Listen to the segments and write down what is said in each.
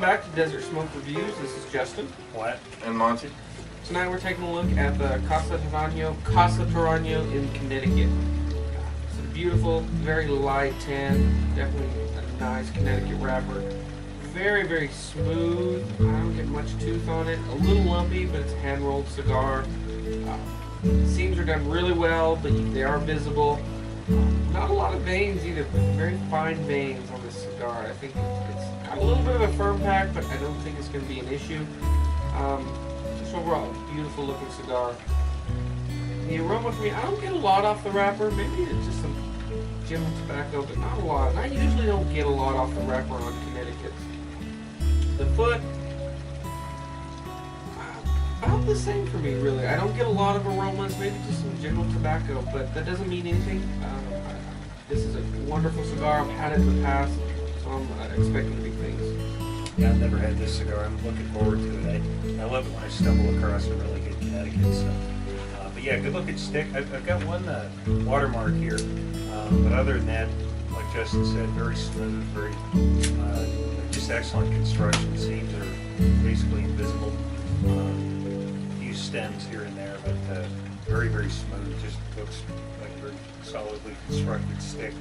back to Desert Smoke Reviews. This is Justin. What? And Monty. Tonight we're taking a look at the Casa Torano in Connecticut. It's a beautiful, very light tan, definitely a nice Connecticut wrapper. Very, very smooth. I don't get much tooth on it. A little lumpy, but it's a hand-rolled cigar. Seams are done really well, but they are visible. Not a lot of veins either, but very fine veins on this cigar. I think it's got a little bit of a firm pack, but I don't think it's going to be an issue. Just overall, beautiful looking cigar. The aroma for me, I don't get a lot off the wrapper. Maybe it's just some general tobacco, but not a lot. And I usually don't get a lot off the wrapper on Connecticut. The foot, about the same for me, really. I don't get a lot of aromas, maybe just some general tobacco, but that doesn't mean anything. This is a wonderful cigar. I've had it in the past, so I'm expecting big things. Yeah, I've never had this cigar. I'm looking forward to it. I love it when I stumble across a really good Connecticut. So. But yeah, good looking stick. I've got one watermark here, but other than that, like Justin said, very smooth, very just excellent construction. Seams are basically invisible. A few stems here and there, but very, very smooth. Just looks like a very solidly constructed stick.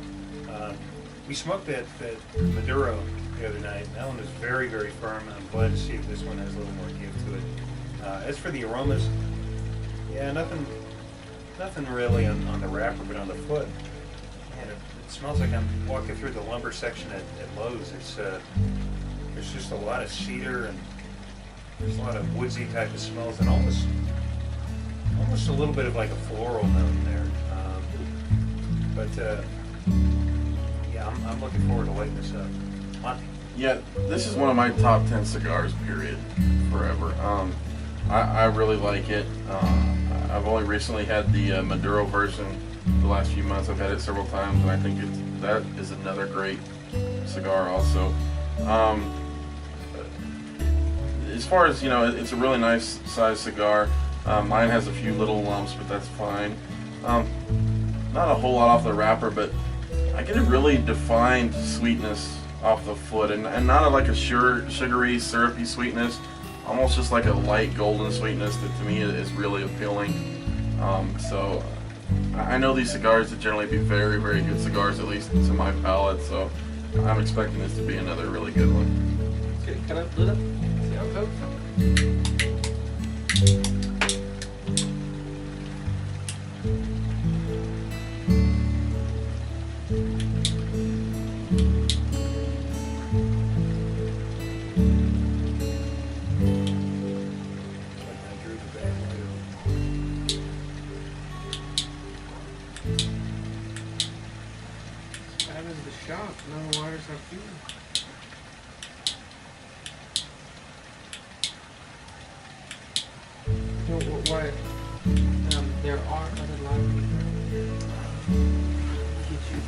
We smoked that Maduro the other night. That one was very, very firm. I'm glad to see if this one has a little more give to it. As for the aromas, yeah, nothing really on the wrapper, but on the foot, man, it smells like I'm walking through the lumber section at Lowe's. There's just a lot of cedar and there's a lot of woodsy type of smells and almost a little bit of like a floral note in there. Yeah, I'm looking forward to lighting this up. Monty? Yeah, this is one of my top 10 cigars, period, forever. I really like it. I've only recently had the Maduro version the last few months. I've had it several times, and I think that is another great cigar also. As far as, it's a really nice size cigar. Mine has a few little lumps, but that's fine. Not a whole lot off the wrapper, but I get a really defined sweetness off the foot, and not like a sugary, syrupy sweetness, almost just like a light golden sweetness that to me is really appealing. So I know these cigars to generally be very, very good cigars, at least to my palate, so I'm expecting this to be another really good one. Okay, can I lit up? See how it goes? That is the shop. No wires have fuel. Why? There are other lines. Get you.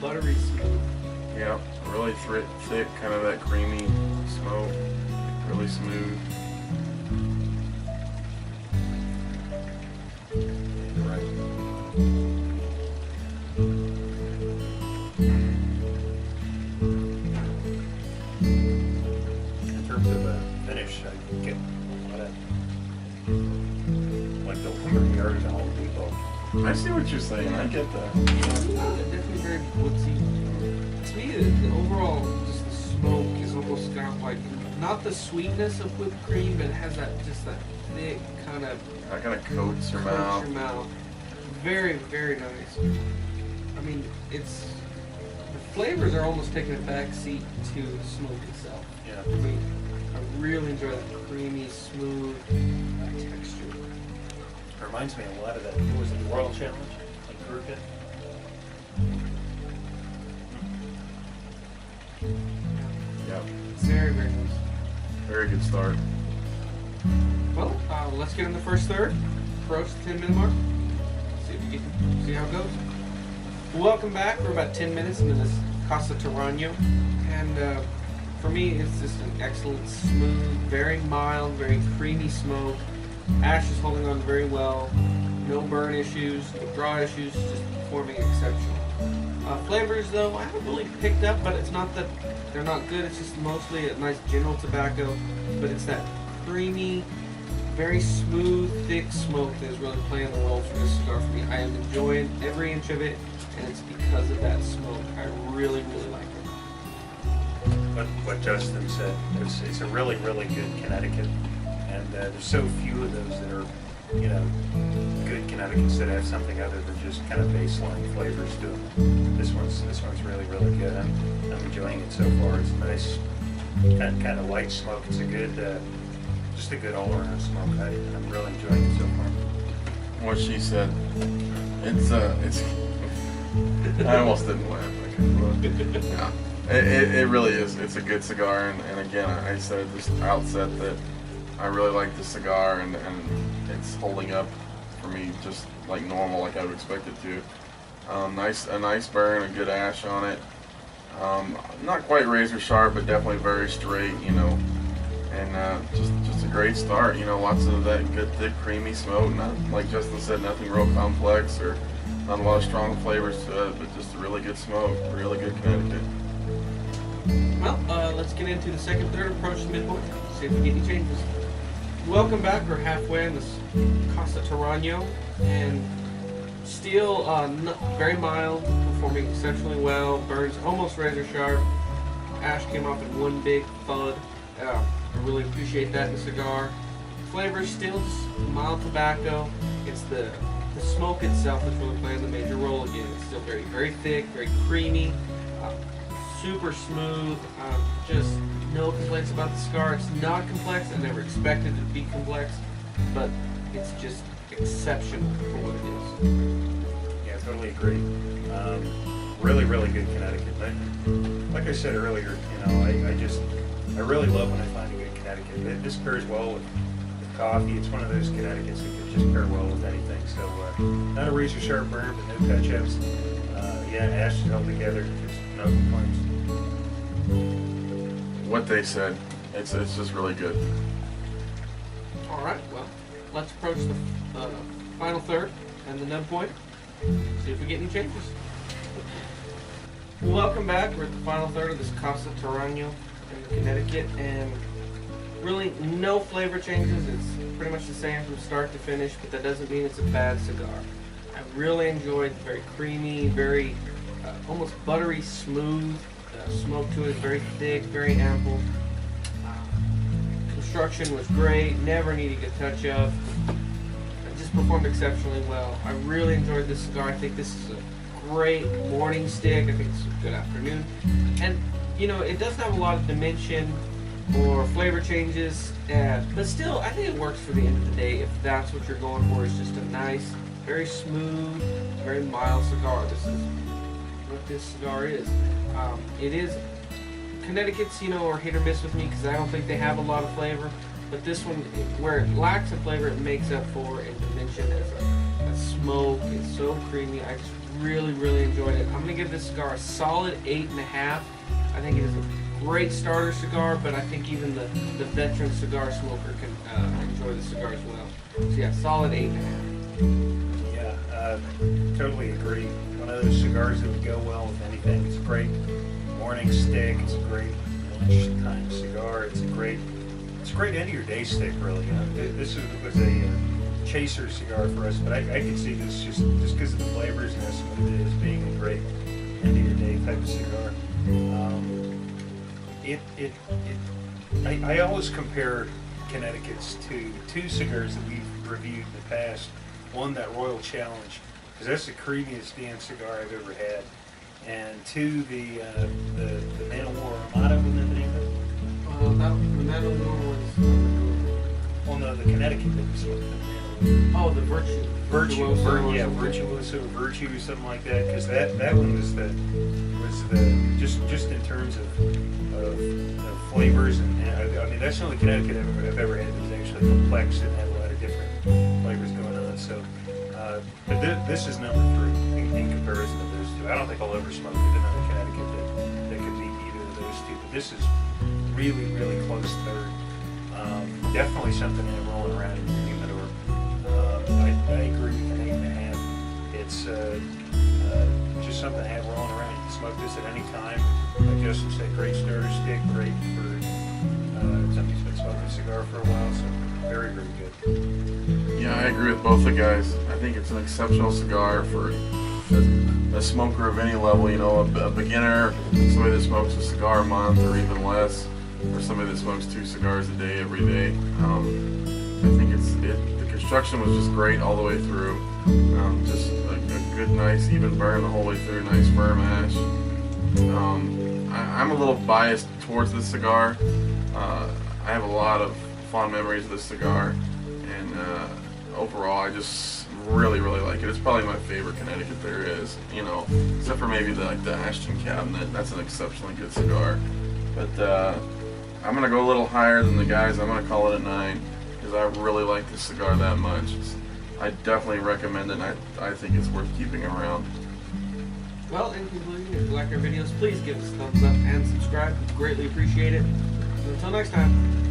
Buttery smooth. Yeah, really thick, kind of that creamy smoke, really smooth. Right. In terms of finish, I get a lot of like the lumberyard at Home Depot. I see what you're saying. I get that. Definitely very woodsy. To me, the overall, just the smoke is almost got like, not the sweetness of whipped cream, but it has that thick kind of coats your mouth. Very, very nice. I mean, the flavors are almost taking a back seat to the smoke itself. Yeah. I mean, I really enjoy that creamy, smooth texture. It reminds me a lot of that. What was it, the World Challenge? Like Group It? Yep. Very, very nice. Very good start. Well, let's get in the first third. Approach the 10-minute mark. See how it goes. Welcome back. We're about 10 minutes into this Casa Torano, and for me, it's just an excellent, smooth, very mild, very creamy smoke. Ash is holding on very well. No burn issues, no draw issues, just performing exceptional. Flavors, though, I haven't really picked up, but it's not that they're not good. It's just mostly a nice general tobacco, but it's that creamy, very smooth, thick smoke that is really playing the role for this cigar for me. I am enjoying every inch of it, and it's because of that smoke. I really, really like it. What Justin said, it's a really, really good Connecticut, and there's so few of those that are, you know, good Connecticut's that have something other than just kind of baseline flavors to them. This one's really, really good. I'm enjoying it so far. It's nice, kind of light smoke. It's a good, just a good all-around smoke. I'm really enjoying it so far. What she said, it's I almost didn't laugh. Yeah. It really is. It's a good cigar, and again, I said at this outset that I really like this cigar, and it's holding up for me just like normal, like I would expect it to. A nice burn, a good ash on it. Not quite razor sharp, but definitely very straight, you know. And just a great start, you know. Lots of that good, thick, creamy smoke. Not like Justin said, nothing real complex or not a lot of strong flavors to it, but just a really good smoke, really good Connecticut. Well, let's get into the second, third, approach the midpoint. See if we get any changes. Welcome back. We're halfway in this Casa Torano, and still very mild, performing exceptionally well. Burns almost razor sharp. Ash came off in one big thud. I really appreciate that in the cigar. Flavor still just mild tobacco. It's the smoke itself that's really playing the major role again. It's still very, very thick, very creamy. Super smooth, just no complaints about the cigar. It's not complex. I never expected it to be complex, but it's just exceptional for what it is. Yeah, totally agree. Really, really good Connecticut. Like I said earlier, you know, I really love when I find a good Connecticut. This pairs well with coffee. It's one of those Connecticut's that could just pair well with anything. So not a razor sharp burn, but no touch-ups. Yeah, ash is held together. Just no complaints. What they said, it's just really good. All right, well, let's approach the final third and the nub point. See if we get any changes. Welcome back. We're at the final third of this Casa Torano in Connecticut, and really no flavor changes. It's pretty much the same from start to finish, but that doesn't mean it's a bad cigar. I really enjoyed the very creamy, very almost buttery smooth smoke to it. Very thick, very ample. Construction was great. Never needed a touch up. It just performed exceptionally well. I really enjoyed this cigar. I think this is a great morning stick. I think it's a good afternoon. And you know, it doesn't have a lot of dimension or flavor changes, but still, I think it works for the end of the day if that's what you're going for. It's just a nice, very smooth, very mild cigar. This is what this cigar is. It is Connecticut's, you know, are hit or miss with me because I don't think they have a lot of flavor. But this one, where it lacks a flavor, it makes up for in dimension as a smoke. It's so creamy. I just really, really enjoyed it. I'm gonna give this cigar a solid 8.5. I think it is a great starter cigar, but I think even the veteran cigar smoker can enjoy the cigar as well. So yeah, solid 8.5. Yeah, totally agree. One of those cigars that would go well with anything. It's a great morning stick. It's a great lunchtime cigar. It's a great end of your day stick, really. You know, this was a chaser cigar for us, but I could see this just because of the flavors and what it is being a great end of your day type of cigar. I always compare Connecticut's to two cigars that we've reviewed in the past. One, that Royal Challenge, because that's the creamiest damn cigar I've ever had. And two, the Man of War Armada, wasn't that the name of it? The Man of War was. Well, no, the Connecticut that we smoked. Oh, the Virtuoso, Virtue, something like that. Because that one was the just in terms of flavors and I mean that's the only Connecticut I've ever had that was actually complex and had a lot of different flavors going on. So, but this is number 3 in comparison to those two. I don't think I'll ever smoke another Connecticut that could beat either of those two. But this is really, really close third. Definitely something to have rolling around in your humidor. I agree with an 8.5. It's just something to have rolling around. You can smoke this at any time. Like Justin said, great starter stick, great for somebody who's been smoking a cigar for a while. So very, very good. Yeah, I agree with both the guys. I think it's an exceptional cigar for a smoker of any level. You know, a beginner, somebody that smokes a cigar a month or even less, or somebody that smokes 2 cigars a day every day. I think the construction was just great all the way through. Just a good, nice, even burn the whole way through. Nice firm ash. I'm a little biased towards this cigar. I have a lot of fond memories of this cigar, and overall, I just really, really like it. It's probably my favorite Connecticut there is. You know, except for maybe the Ashton Cabinet. That's an exceptionally good cigar. But I'm gonna go a little higher than the guys. I'm gonna call it a 9 because I really like this cigar that much. I definitely recommend it. And I think it's worth keeping around. Well, in conclusion, if you like our videos, please give us a thumbs up and subscribe. We greatly appreciate it. Until next time.